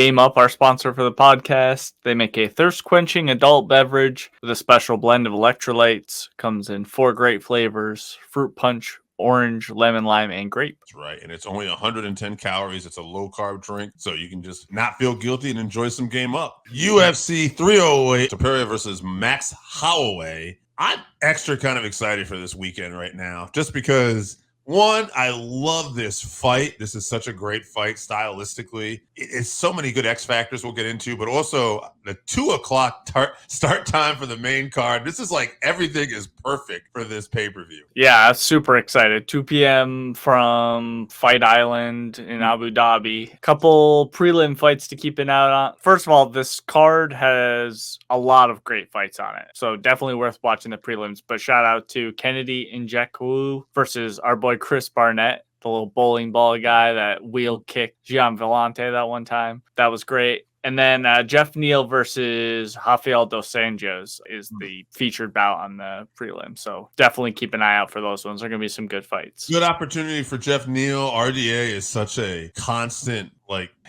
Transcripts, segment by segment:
Game Up, our sponsor for the podcast. They make a thirst-quenching adult beverage with a special blend of electrolytes. Comes in 4 great flavors: fruit punch, orange, lemon, lime, and grape. That's right. And it's only 110 calories. It's a low-carb drink, so you can just not feel guilty and enjoy some Game Up. UFC 308, Toria versus Max Holloway. I'm extra kind of excited for this weekend right now, just because... One, I love this fight. This is such a great fight stylistically. It's so many good X factors we'll get into, but also the 2 o'clock start time for the main card. This is like everything is perfect for this pay-per-view. Yeah, super excited. 2 p.m. from Fight Island in Abu Dhabi. Couple prelim fights to keep an eye on. First of all, this card has a lot of great fights on it, so definitely worth watching the prelims. But shout out to Kennedy Njoku versus our boy Chris Barnett, the little bowling ball guy that wheel kicked Gian Vellante that one time. That was great. And then Jeff Neal versus Rafael dos Anjos is the featured bout on the prelim. So definitely keep an eye out for those ones. They're going to be some good fights. Good opportunity for Jeff Neal. RDA is such a constant,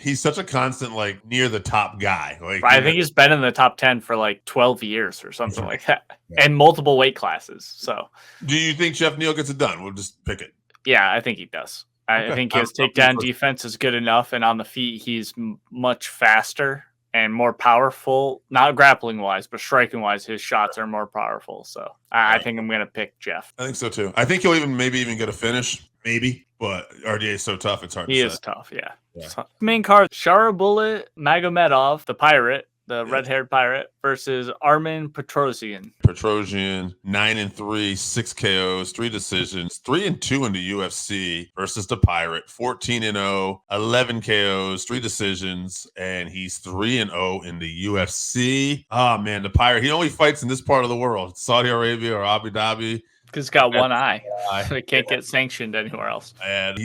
he's such a constant, near the top guy. I think he's been in the top 10 for 12 years or something like that. Yeah. And multiple weight classes. So do you think Jeff Neal gets it done? We'll just pick it. Yeah, I think he does. Okay. I think his takedown defense is good enough, and on the feet, he's much faster and more powerful. Not grappling-wise, but striking-wise, his shots are more powerful. So I think I'm going to pick Jeff. I think so, too. I think he'll maybe even get a finish, maybe. But RDA is so tough, it's hard to say. He is tough, yeah. So, main card, Sharaputdin Magomedov, the Pirate. The red-haired pirate versus Armen Petrosyan. Petrosyan, 9-3, 6 KOs, 3 decisions, 3-2 in the UFC versus the Pirate, 14-0, 11 KOs, 3 decisions, and he's 3-0 in the UFC. Oh man, the Pirate. He only fights in this part of the world, Saudi Arabia or Abu Dhabi. Because he's got one eye. So he can't get sanctioned anywhere else. And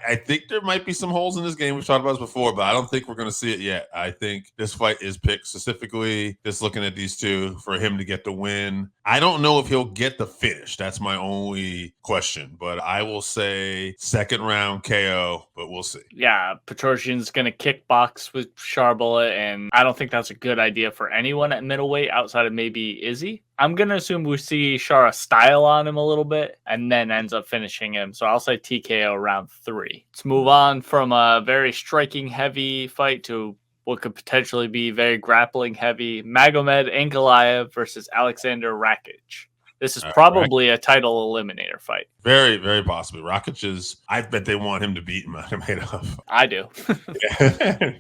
I think there might be some holes in this game. We've talked about this before, but I don't think we're going to see it yet. I think this fight is picked specifically, just looking at these two, for him to get the win. I don't know if he'll get the finish. That's my only question. But I will say second round KO, but we'll see. Yeah, Petrosyan's going to kickbox with Sharaputdin, and I don't think that's a good idea for anyone at middleweight outside of maybe Izzy. I'm going to assume we see Shara style on him a little bit and then ends up finishing him. So I'll say TKO round 3. Let's move on from a very striking heavy fight to what could potentially be very grappling heavy. Magomed Ankalaev versus Aleksander Rakic. This is probably a title eliminator fight. Very, very possibly. Rakic I bet they want him to beat Magomedov. I do.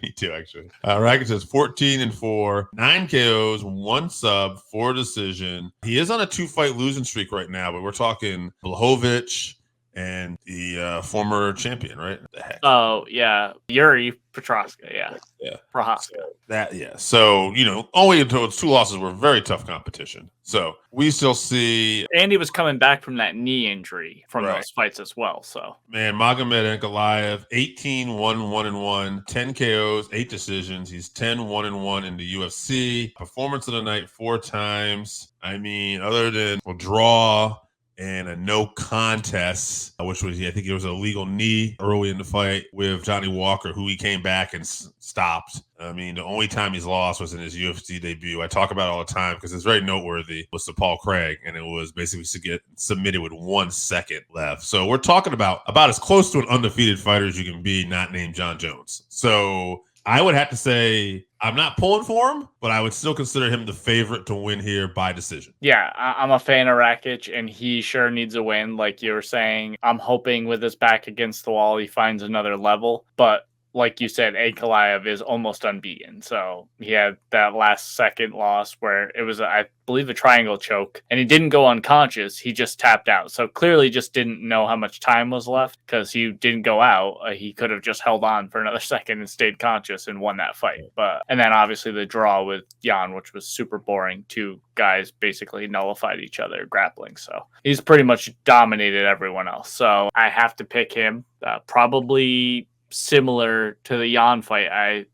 Me too, actually. Rakic is 14-4, 9 KOs, 1 sub, 4 decision. He is on a 2-fight losing streak right now, but we're talking Blachowicz and the former champion, right? The heck? Oh, yeah. Yuri Prochazka, yeah. Prochazka. So, only until it's 2 losses were very tough competition. So we still see... Andy was coming back from that knee injury from those fights as well. So, man, Magomed Ankalaev, 18-1-1-1, 10 KOs, 8 decisions. He's 10-1-1 in the UFC. Performance of the night 4 times. I mean, other than a draw and a no contest, which was, I think it was a legal knee early in the fight with Johnny Walker, who he came back and stopped. I mean, the only time he's lost was in his UFC debut. I talk about it all the time because it's very noteworthy. Was to Paul Craig, and it was basically to get submitted with 1 second left. So we're talking about as close to an undefeated fighter as you can be, not named John Jones. So I would have to say I'm not pulling for him, but I would still consider him the favorite to win here by decision. Yeah, I'm a fan of Rakic, and he sure needs a win. Like you were saying, I'm hoping with his back against the wall, he finds another level. But like you said, Ankalaev is almost unbeaten. So he had that last second loss where it was, I believe, a triangle choke, and he didn't go unconscious. He just tapped out. So clearly just didn't know how much time was left because he didn't go out. He could have just held on for another second and stayed conscious and won that fight. And then obviously the draw with Jan, which was super boring. 2 guys basically nullified each other grappling. So he's pretty much dominated everyone else. So I have to pick him. Probably similar to the Jan fight.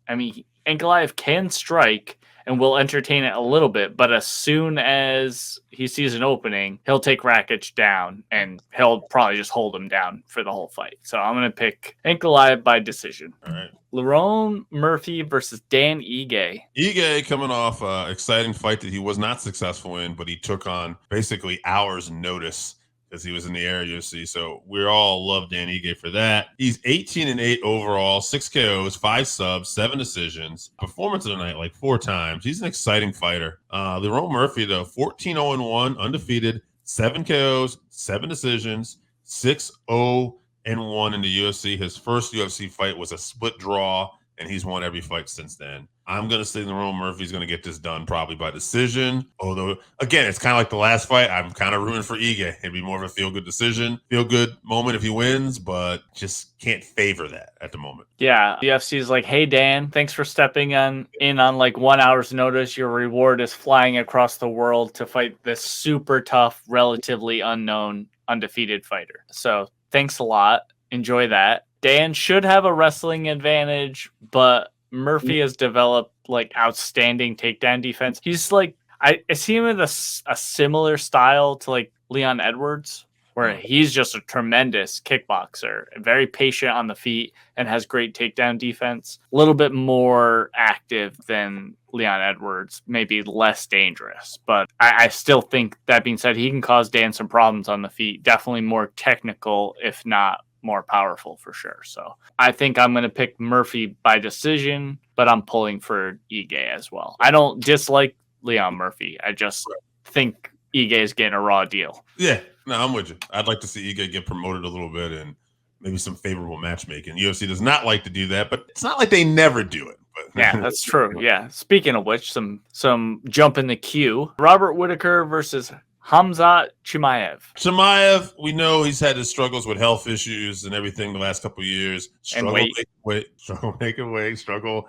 I mean, Ankalaev can strike and will entertain it a little bit, but as soon as he sees an opening, he'll take Rakic down, and he'll probably just hold him down for the whole fight. So I'm going to pick Ankalaev by decision. All right. Lerone Murphy versus Dan Ige. Ige coming off an exciting fight that he was not successful in, but he took on basically hours notice because he was in the air UFC. So we all love Dan Ige for that. He's 18-8 overall, 6 KOs, 5 subs, 7 decisions. Performance of the night like 4 times. He's an exciting fighter. Lerone Murphy, though, 14-0-1, undefeated, 7 KOs, 7 decisions, 6-0-1 in the UFC. His first UFC fight was a split draw, and he's won every fight since then. I'm going to say Lerone Murphy's going to get this done probably by decision. Although, again, it's kind of like the last fight. I'm kind of rooting for Ige. It'd be more of a feel-good decision, feel-good moment if he wins, but just can't favor that at the moment. Yeah, the UFC is like, hey, Dan, thanks for stepping in on like 1 hour's notice. Your reward is flying across the world to fight this super tough, relatively unknown, undefeated fighter. So thanks a lot. Enjoy that. Dan should have a wrestling advantage, but Murphy has developed like outstanding takedown defense. He's like, I see him with a similar style to like Leon Edwards, where he's just a tremendous kickboxer, very patient on the feet and has great takedown defense. A little bit more active than Leon Edwards, maybe less dangerous. But I still think, that being said, he can cause Dan some problems on the feet. Definitely more technical, if not more powerful for sure. So I think I'm going to pick Murphy by decision, but I'm pulling for Ige as well. I don't dislike Leon Murphy. I just think Ige is getting a raw deal. Yeah, no, I'm with you. I'd like to see Ige get promoted a little bit and maybe some favorable matchmaking. UFC does not like to do that, but it's not like they never do it. But yeah, that's true. Yeah. Speaking of which, some jump in the queue. Robert Whitaker versus Khamzat Chimaev. Chimaev, we know he's had his struggles with health issues and everything the last couple of years. Struggle making weight, struggle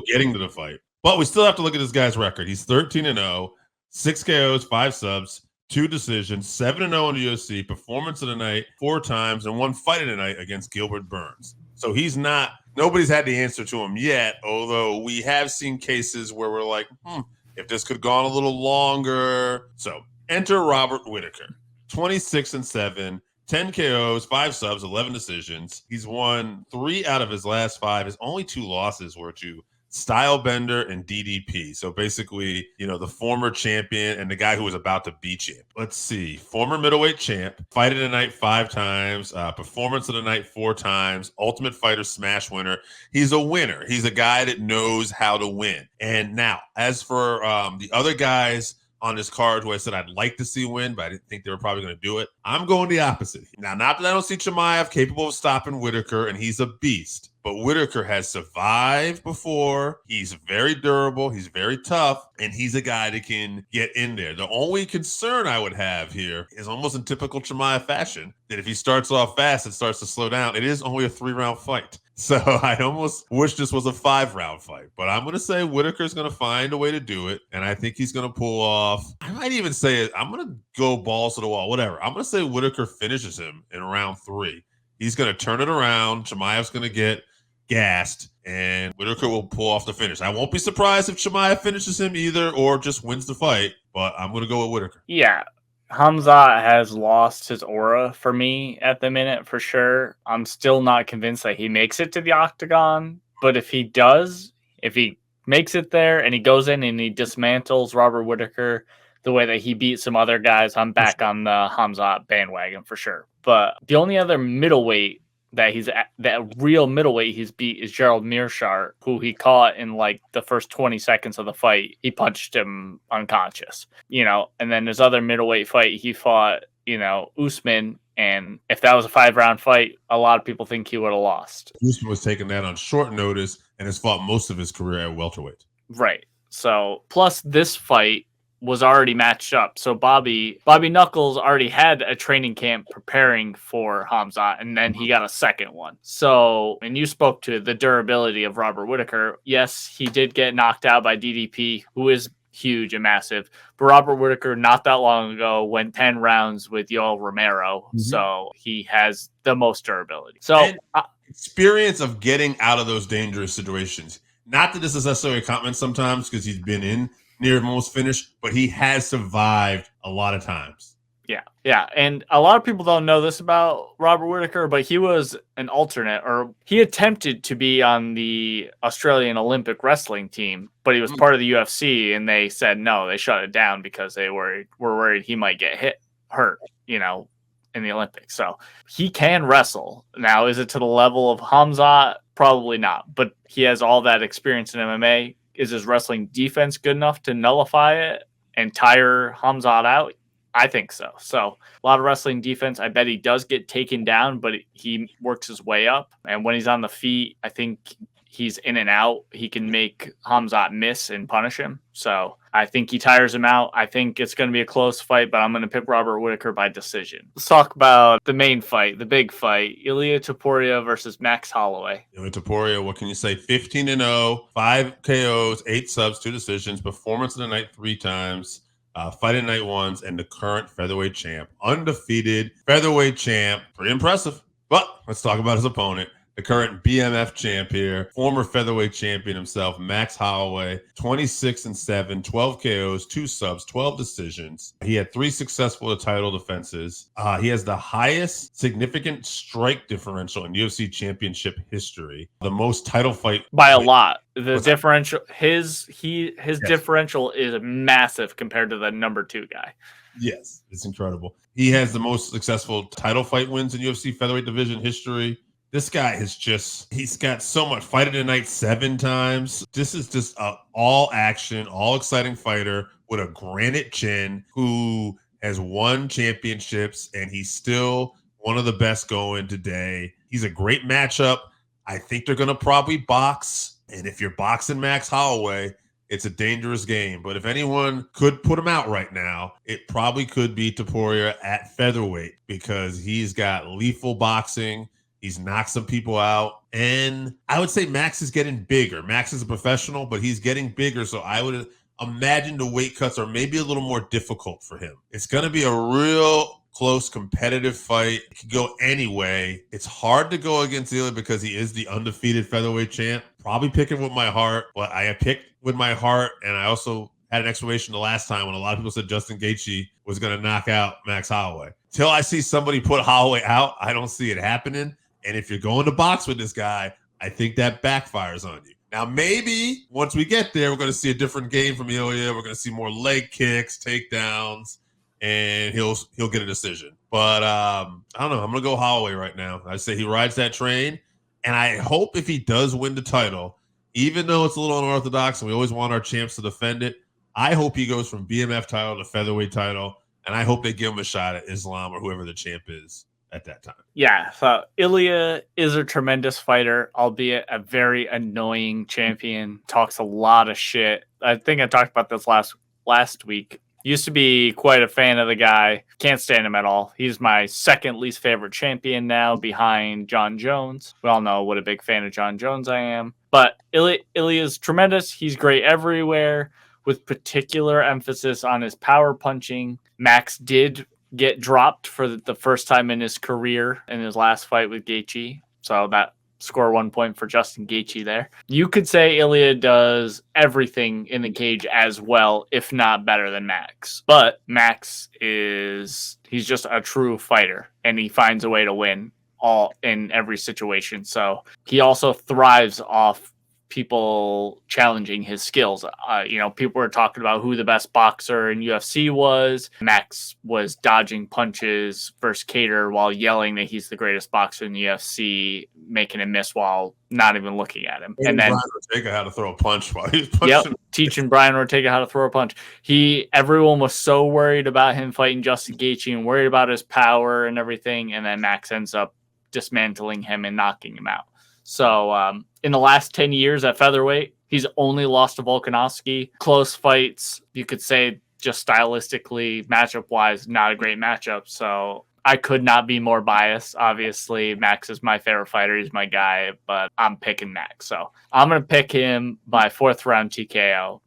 getting to the fight. But we still have to look at this guy's record. He's 13-0, 6 KOs, 5 subs, 2 decisions, 7-0 in the UFC, performance of the night 4 times, and 1 fight of the night against Gilbert Burns. So nobody's had the answer to him yet, although we have seen cases where we're like, if this could have gone a little longer. So enter Robert Whitaker, 26-7, 10 KOs, 5 subs, 11 decisions. He's won 3 out of his last 5. His only 2 losses were to Stylebender and DDP. So basically, the former champion and the guy who was about to be champ. Let's see. Former middleweight champ, fight of the night 5 times, performance of the night 4 times, Ultimate Fighter smash winner. He's a winner. He's a guy that knows how to win. And now, as for the other guys on this card who I said I'd like to see win, but I didn't think they were probably going to do it, I'm going the opposite. Now, not that I don't see Chimaev capable of stopping Whitaker, and he's a beast. But Whitaker has survived before. He's very durable. He's very tough. And he's a guy that can get in there. The only concern I would have here is almost in typical Chimaev fashion, that if he starts off fast and starts to slow down, it is only a 3-round fight. So I almost wish this was a 5-round fight. But I'm going to say Whitaker's going to find a way to do it. And I think he's going to pull off. I might even say it. I'm going to go balls to the wall, whatever. I'm going to say Whitaker finishes him in round 3. He's going to turn it around. Chimaev's going to get gassed, and Whitaker will pull off the finish. I won't be surprised if Chimaev finishes him either or just wins the fight, but I'm going to go with Whitaker. Yeah, Khamzat has lost his aura for me at the minute for sure. I'm still not convinced that he makes it to the octagon, but if he does, if he makes it there and he goes in and he dismantles Robert Whitaker the way that he beat some other guys, I'm back on the Khamzat bandwagon for sure. But the only other middleweight that real middleweight he's beat is Gerald Meerschaert, who he caught in like the first 20 seconds of the fight. He punched him unconscious, and then his other middleweight fight, he fought, Usman. And if that was a 5-round fight, a lot of people think he would have lost. Usman was taking that on short notice and has fought most of his career at welterweight. Right. So plus this fight was already matched up. So Bobby Knuckles already had a training camp preparing for Khamzat, and then he got a second one. So, and you spoke to the durability of Robert Whitaker. Yes, he did get knocked out by DDP, who is huge and massive. But Robert Whitaker, not that long ago, went 10 rounds with Yoel Romero. Mm-hmm. So he has the most durability. So experience of getting out of those dangerous situations. Not that this is necessarily a compliment sometimes because he's been in near almost finish, but he has survived a lot of times. Yeah. And a lot of people don't know this about Robert Whitaker, but he was an alternate, or he attempted to be on the Australian Olympic wrestling team, but he was part of the UFC, and they said no, they shut it down because they were worried he might get hurt, in the Olympics. So he can wrestle. Now, is it to the level of Khamzat? Probably not, but he has all that experience in MMA. Is his wrestling defense good enough to nullify it and tire Khamzat out? I think so. So a lot of wrestling defense. I bet he does get taken down, but he works his way up. And when he's on the feet, I think he's in and out. He can make Khamzat miss and punish him. So I think he tires him out. I think it's going to be a close fight, but I'm going to pick Robert Whitaker by decision. Let's talk about the main fight, the big fight, Ilia Topuria versus Max Holloway. Ilia Topuria, what can you say? 15-0, 5 KOs, 8 subs, 2 decisions, performance of the night 3 times. Fight at night ones, and the current featherweight champ, undefeated featherweight champ. Pretty impressive. But let's talk about his opponent, the current BMF champ here, former featherweight champion himself, Max Holloway, 26-7, 12 KOs, 2 subs, 12 decisions. He had 3 successful title defenses. He has the highest significant strike differential in UFC championship history, the most title fight by a lot. The differential, his differential is massive compared to the number 2 guy. Yes, it's incredible. He has the most successful title fight wins in UFC featherweight division history. This guy he's got so much. Fight of the night 7 times. This is just an all action, all exciting fighter with a granite chin who has won championships, and he's still one of the best going today. He's a great matchup. I think they're going to probably box. And if you're boxing Max Holloway, it's a dangerous game. But if anyone could put him out right now, it probably could be Topuria at featherweight because he's got lethal boxing. He's knocked some people out. And I would say Max is getting bigger. Max is a professional, but he's getting bigger. So I would imagine the weight cuts are maybe a little more difficult for him. It's going to be a real close, competitive fight. It could go any way. It's hard to go against Ilia because he is the undefeated featherweight champ. Probably picking with my heart, but I picked with my heart, and I also had an explanation the last time when a lot of people said Justin Gaethje was going to knock out Max Holloway. Till I see somebody put Holloway out, I don't see it happening. And if you're going to box with this guy, I think that backfires on you. Now, maybe once we get there, we're going to see a different game from Ilia. We're going to see more leg kicks, takedowns, and he'll get a decision. But I don't know. I'm going to go Holloway right now. I say he rides that train, and I hope if he does win the title, even though it's a little unorthodox and we always want our champs to defend it, I hope he goes from BMF title to featherweight title, and I hope they give him a shot at Islam or whoever the champ is at that time. Yeah, so Ilia is a tremendous fighter, albeit a very annoying champion. Talks a lot of shit. I think I talked about this last week. Used to be quite a fan of the guy. Can't stand him at all. He's my second least favorite champion now, behind John Jones. We all know what a big fan of John Jones I am. But Ilia's tremendous. He's great everywhere, with particular emphasis on his power punching. Max did get dropped for the first time in his career in his last fight with Gaethje. So that score 1 point for Justin Gaethje there. You could say Ilia does everything in the cage as well, if not better than Max. But Max he's just a true fighter, and he finds a way to win all in every situation. So he also thrives off people challenging his skills. People were talking about who the best boxer in UFC was. Max was dodging punches versus Cater while yelling that he's the greatest boxer in the UFC, making him miss while not even looking at him. And then Brian Ortega how to throw a punch while he was punching. Yep, teaching Brian Ortega how to throw a punch. Everyone was so worried about him fighting Justin Gaethje and worried about his power and everything, and then Max ends up dismantling him and knocking him out. So in the last 10 years at featherweight, he's only lost to Volkanovski. Close fights, you could say, just stylistically, matchup-wise, not a great matchup. So I could not be more biased. Obviously, Max is my favorite fighter. He's my guy, but I'm picking Max. So I'm going to pick him by 4th round TKO.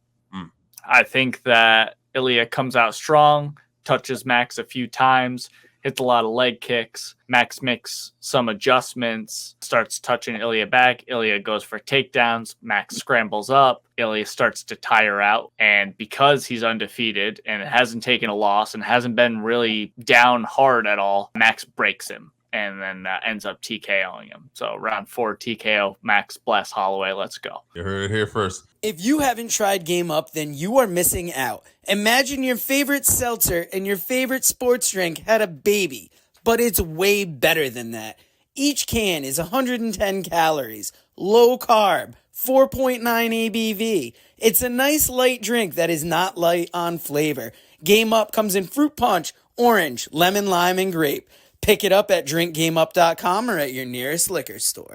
I think that Ilia comes out strong, touches Max a few times, hits a lot of leg kicks. Max makes some adjustments, starts touching Ilia back. Ilia goes for takedowns. Max scrambles up. Ilia starts to tire out. And because he's undefeated and hasn't taken a loss and hasn't been really down hard at all, Max breaks him and then ends up TKOing him. So round 4 TKO, Max bless Holloway. Let's go. You heard it here first. If you haven't tried Game Up, then you are missing out. Imagine your favorite seltzer and your favorite sports drink had a baby, but it's way better than that. Each can is 110 calories, low carb, 4.9 ABV. It's a nice light drink that is not light on flavor. Game Up comes in fruit punch, orange, lemon, lime, and grape. Pick it up at drinkgameup.com or at your nearest liquor store.